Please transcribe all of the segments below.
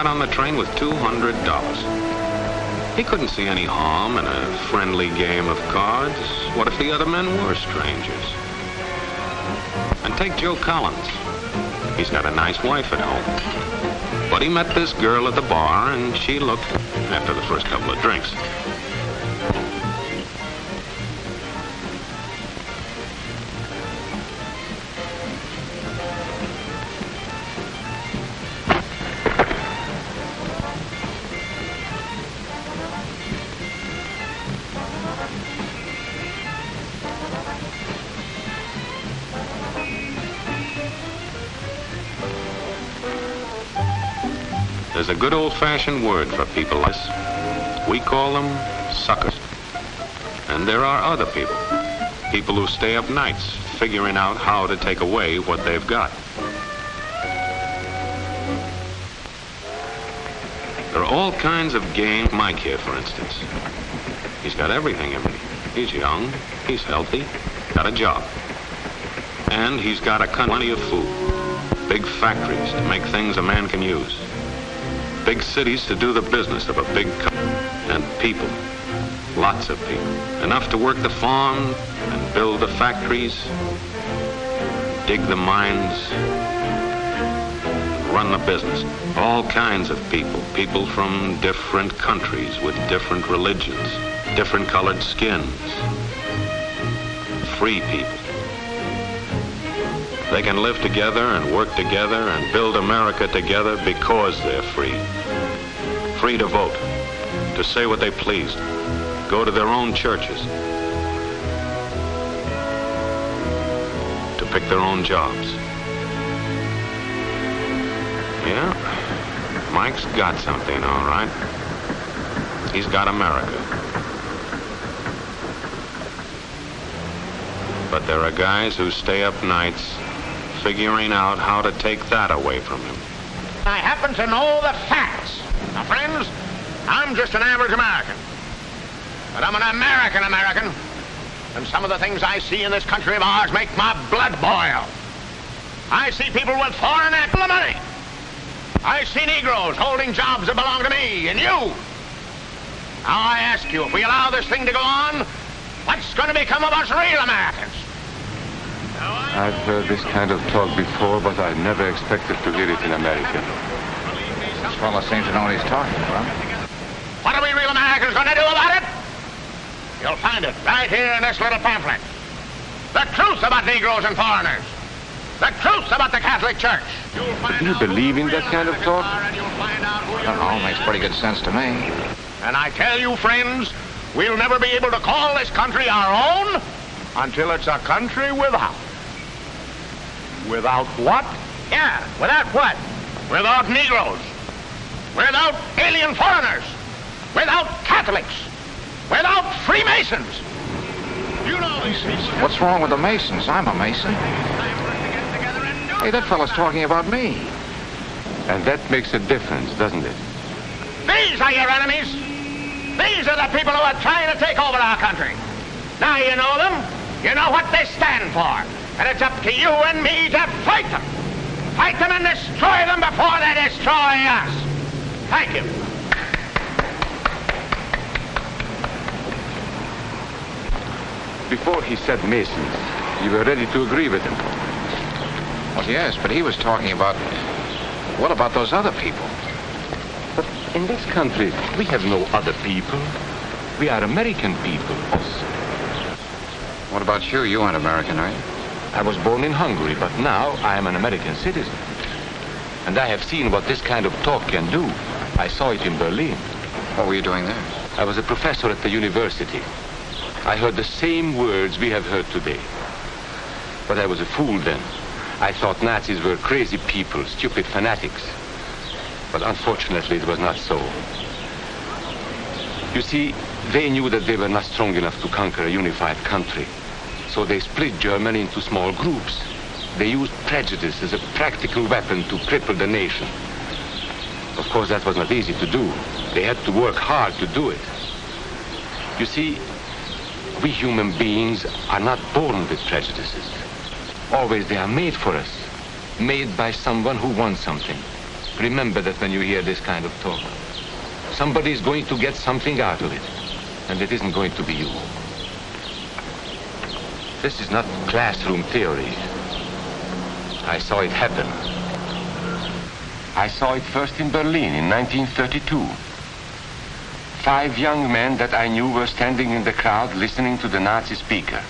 on the train with $200. He couldn't see any harm in a friendly game of cards. What if the other men were strangers? And take Joe Collins. He's got a nice wife at home. But he met this girl at the bar, and she looked, after the first couple of drinks. There's a good old-fashioned word for people like this. We call them suckers. And there are other people. People who stay up nights figuring out how to take away what they've got. There are all kinds of games. Mike here, for instance. He's got everything in me. He's young, he's healthy, got a job. And he's got plenty of food. Big factories to make things a man can use. Big cities to do the business of a big company. And people. Lots of people. Enough to work the farm and build the factories, dig the mines, run the business. All kinds of people. People from different countries with different religions, different colored skins. Free people. They can live together and work together and build America together because they're free. Free to vote, to say what they please, go to their own churches, to pick their own jobs. Yeah, Mike's got something, all right. He's got America. But there are guys who stay up nights figuring out how to take that away from him. I happen to know the facts. Now, friends, I'm just an average American. But I'm an American. And some of the things I see in this country of ours make my blood boil. I see people with foreign money. I see Negroes holding jobs that belong to me and you. Now, I ask you, if we allow this thing to go on, what's going to become of us real Americans? I've heard this kind of talk before, but I never expected to hear it in America. This fellow seems to know what he's talking about. What are we real Americans going to do about it? You'll find it right here in this little pamphlet. The truth about Negroes and foreigners. The truth about the Catholic Church. Do you believe in that kind of talk? I don't know, makes pretty good sense to me. And I tell you, friends, we'll never be able to call this country our own until it's a country without. Without what? Yeah, without what? Without Negroes. Without alien foreigners. Without Catholics. Without Freemasons. You know these people. What's wrong with the Masons? I'm a Mason. Hey, that fellow's talking about me. And that makes a difference, doesn't it? These are your enemies. These are the people who are trying to take over our country. Now you know them. You know what they stand for. And it's up to you and me to fight them. Fight them and destroy them before they destroy us. Thank you. Before he said Masons, you were ready to agree with him. Well, yes, but he was talking about... What about those other people? But in this country, we have no other people. We are American people. What about you? You aren't American, are you? I was born in Hungary, but now I am an American citizen. And I have seen what this kind of talk can do. I saw it in Berlin. What were you doing there? I was a professor at the university. I heard the same words we have heard today. But I was a fool then. I thought Nazis were crazy people, stupid fanatics. But unfortunately, it was not so. You see, they knew that they were not strong enough to conquer a unified country. So they split Germany into small groups. They used prejudice as a practical weapon to cripple the nation. Of course, that was not easy to do. They had to work hard to do it. You see, we human beings are not born with prejudices. Always they are made for us. Made by someone who wants something. Remember that when you hear this kind of talk. Somebody is going to get something out of it, and it isn't going to be you. This is not classroom theory. I saw it happen. I saw it first in Berlin in 1932. 5 young men that I knew were standing in the crowd listening to the Nazi speaker.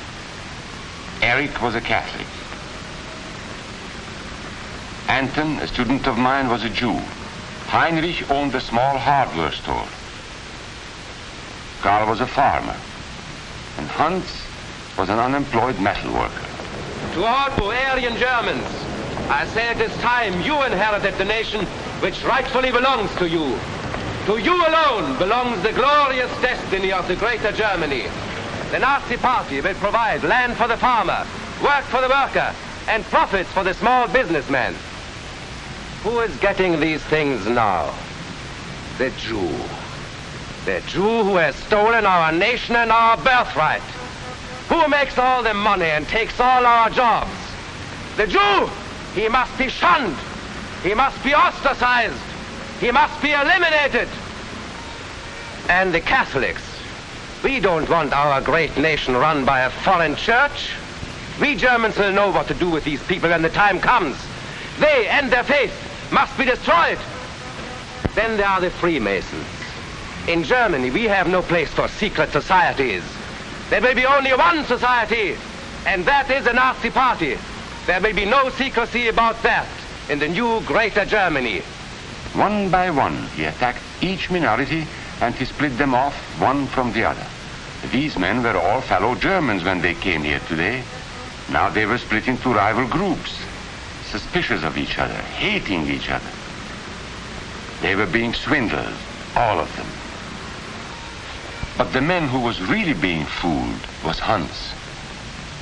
Eric was a Catholic. Anton, a student of mine, was a Jew. Heinrich owned a small hardware store. Karl was a farmer. And Hans was an unemployed metal worker. To all you Aryan Germans, I say it is time you inherited the nation which rightfully belongs to you. To you alone belongs the glorious destiny of the greater Germany. The Nazi Party will provide land for the farmer, work for the worker, and profits for the small businessman. Who is getting these things now? The Jew. The Jew who has stolen our nation and our birthright. Who makes all the money and takes all our jobs? The Jew! He must be shunned. He must be ostracized. He must be eliminated. And the Catholics. We don't want our great nation run by a foreign church. We Germans will know what to do with these people when the time comes. They and their faith must be destroyed. Then there are the Freemasons. In Germany, we have no place for secret societies. There will be only one society, and that is the Nazi Party. There will be no secrecy about that in the new greater Germany. One by one, he attacked each minority and he split them off one from the other. These men were all fellow Germans when they came here today. Now they were split into rival groups, suspicious of each other, hating each other. They were being swindled, all of them. But the man who was really being fooled was Hans.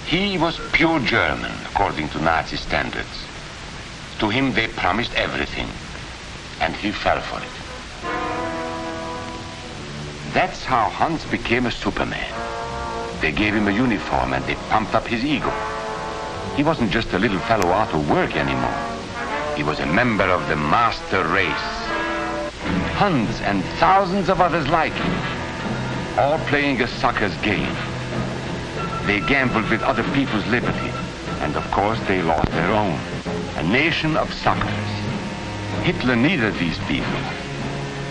He was pure German, according to Nazi standards. To him they promised everything, and he fell for it. That's how Hans became a Superman. They gave him a uniform and they pumped up his ego. He wasn't just a little fellow out of work anymore. He was a member of the master race. Hans and thousands of others like him, all playing a sucker's game. They gambled with other people's liberty, and of course they lost their own. A nation of suckers. Hitler needed these people.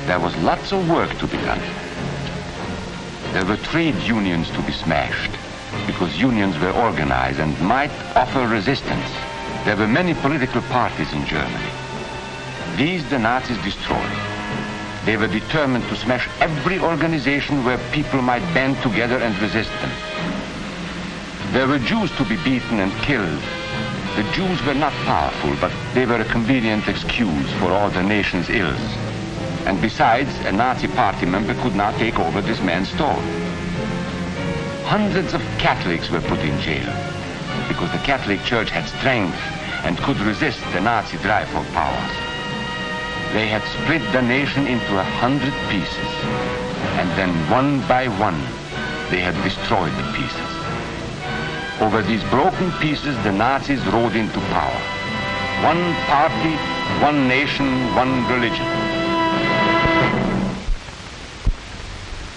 There was lots of work to be done. There were trade unions to be smashed, because unions were organized and might offer resistance. There were many political parties in Germany. These the Nazis destroyed. They were determined to smash every organization where people might band together and resist them. There were Jews to be beaten and killed. The Jews were not powerful, but they were a convenient excuse for all the nation's ills. And besides, a Nazi party member could not take over this man's store. Hundreds of Catholics were put in jail because the Catholic Church had strength and could resist the Nazi drive for power. They had split the nation into 100 pieces, and then one by one, they had destroyed the pieces. Over these broken pieces, the Nazis rode into power. One party, one nation, one religion.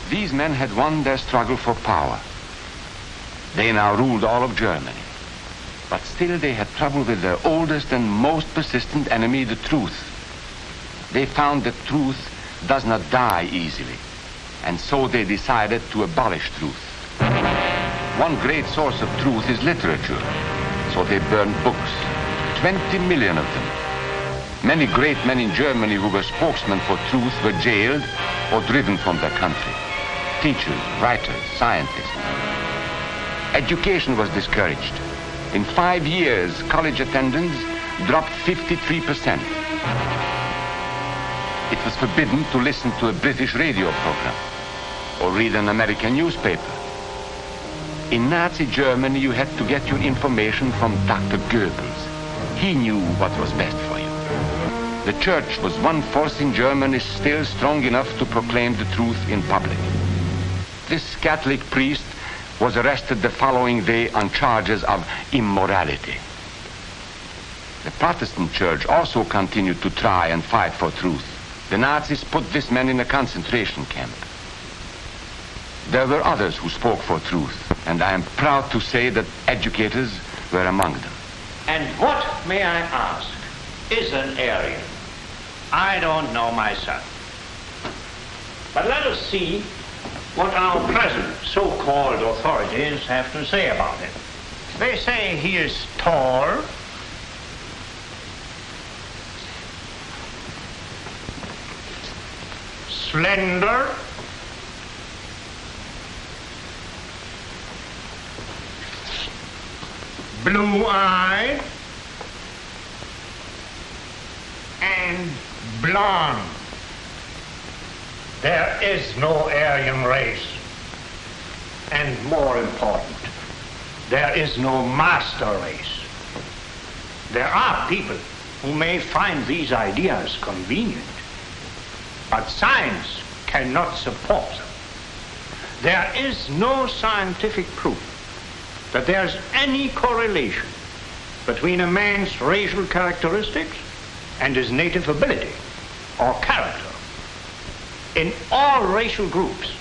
These men had won their struggle for power. They now ruled all of Germany. But still they had trouble with their oldest and most persistent enemy, the truth. They found that truth does not die easily, and so they decided to abolish truth. One great source of truth is literature, so they burned books, 20 million of them. Many great men in Germany who were spokesmen for truth were jailed or driven from their country. Teachers, writers, scientists. Education was discouraged. In 5 years, college attendance dropped 53%. It was forbidden to listen to a British radio program or read an American newspaper. In Nazi Germany, you had to get your information from Dr. Goebbels. He knew what was best for you. The church was one force in Germany still strong enough to proclaim the truth in public. This Catholic priest was arrested the following day on charges of immorality. The Protestant church also continued to try and fight for truth. The Nazis put this man in a concentration camp. There were others who spoke for truth, and I am proud to say that educators were among them. And what, may I ask, is an Aryan? I don't know myself. But let us see what our present so-called authorities have to say about it. They say he is tall, slender, blue-eyed, and blonde. There is no Aryan race. And more important, there is no master race. There are people who may find these ideas convenient, but science cannot support them. There is no scientific proof that there's any correlation between a man's racial characteristics and his native ability or character. In all racial groups,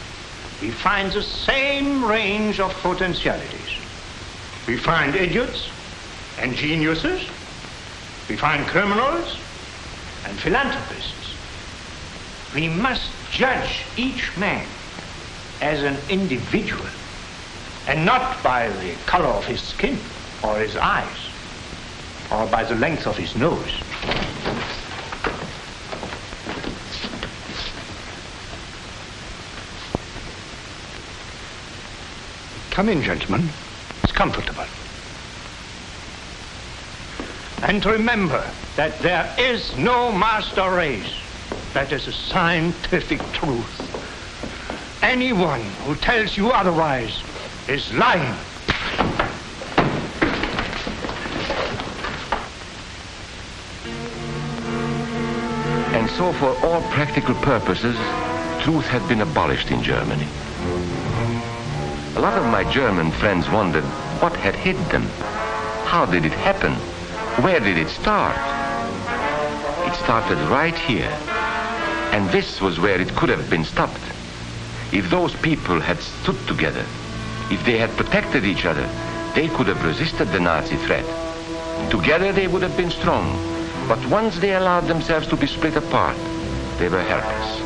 we find the same range of potentialities. We find idiots and geniuses. We find criminals and philanthropists. We must judge each man as an individual and not by the color of his skin or his eyes or by the length of his nose. Come in, gentlemen. It's comfortable. And remember that there is no master race. That is a scientific truth. Anyone who tells you otherwise is lying. And so for all practical purposes, truth had been abolished in Germany. A lot of my German friends wondered what had hit them. How did it happen? Where did it start? It started right here. And this was where it could have been stopped. If those people had stood together, if they had protected each other, they could have resisted the Nazi threat. Together they would have been strong. But once they allowed themselves to be split apart, they were helpless.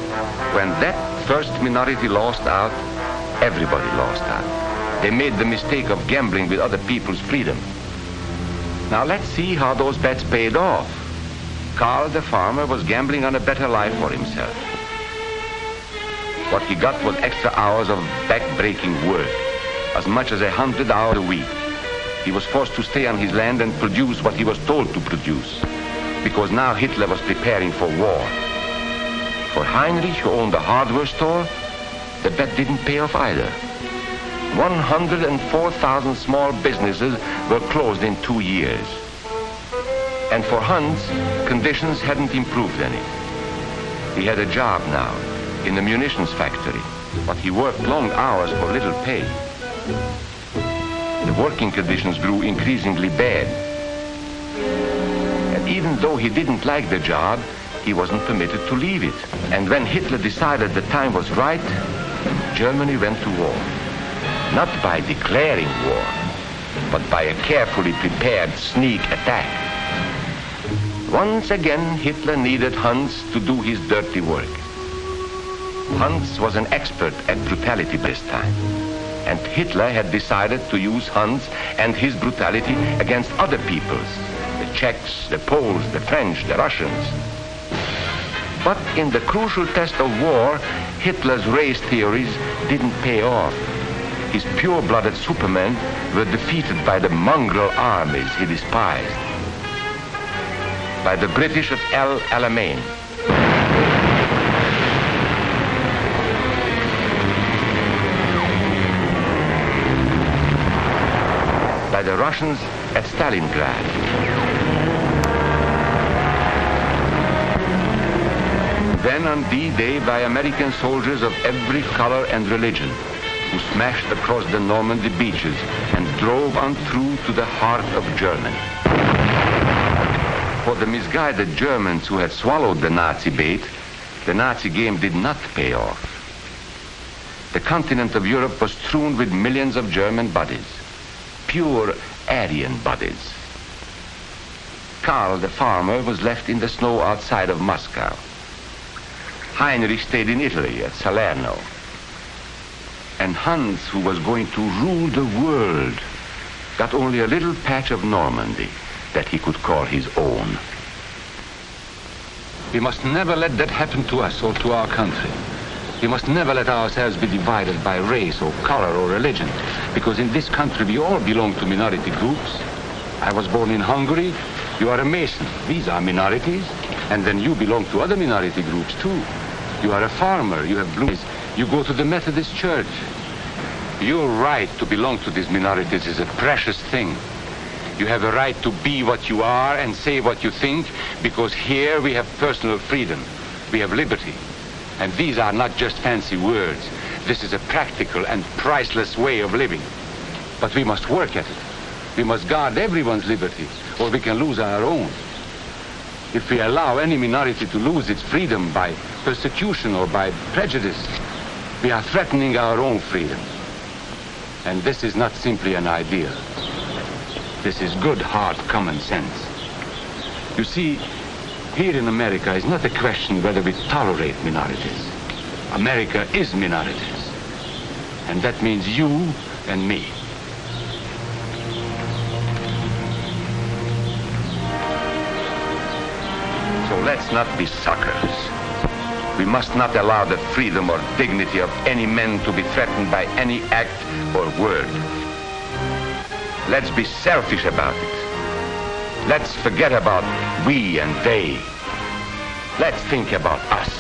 When that first minority lost out, everybody lost out. They made the mistake of gambling with other people's freedom. Now let's see how those bets paid off. Karl the farmer was gambling on a better life for himself. What he got was extra hours of back-breaking work, as much as 100 hours a week. He was forced to stay on his land and produce what he was told to produce, because now Hitler was preparing for war. For Heinrich, who owned a hardware store, the bet didn't pay off either. 104,000 small businesses were closed in 2 years. And for Hans, conditions hadn't improved any. He had a job now in a munitions factory, but he worked long hours for little pay. The working conditions grew increasingly bad. And even though he didn't like the job, he wasn't permitted to leave it. And when Hitler decided the time was right, Germany went to war. Not by declaring war, but by a carefully prepared sneak attack. Once again, Hitler needed Hans to do his dirty work. Hans was an expert at brutality this time, and Hitler had decided to use Hans and his brutality against other peoples, the Czechs, the Poles, the French, the Russians. But in the crucial test of war, Hitler's race theories didn't pay off. His pure-blooded supermen were defeated by the mongrel armies he despised, by the British at El Alamein, by the Russians at Stalingrad, then on D-Day by American soldiers of every color and religion, who smashed across the Normandy beaches and drove on through to the heart of Germany. For the misguided Germans who had swallowed the Nazi bait, the Nazi game did not pay off. The continent of Europe was strewn with millions of German bodies, pure Aryan bodies. Karl, the farmer, was left in the snow outside of Moscow. Heinrich stayed in Italy at Salerno. And Hans, who was going to rule the world, got only a little patch of Normandy that he could call his own. We must never let that happen to us or to our country. We must never let ourselves be divided by race or color or religion, because in this country we all belong to minority groups. I was born in Hungary. You are a Mason. These are minorities. And then you belong to other minority groups too. You are a farmer. You have blue eyes. You go to the Methodist Church. Your right to belong to these minorities is a precious thing. You have a right to be what you are and say what you think, because here we have personal freedom. We have liberty. And these are not just fancy words. This is a practical and priceless way of living. But we must work at it. We must guard everyone's liberty, or we can lose our own. If we allow any minority to lose its freedom by persecution or by prejudice, we are threatening our own freedom. And this is not simply an ideal. This is good, hard common sense. You see, here in America is not a question whether we tolerate minorities. America is minorities. And that means you and me. So let's not be suckers. We must not allow the freedom or dignity of any man to be threatened by any act or word. Let's be selfish about it. Let's forget about we and they. Let's think about us.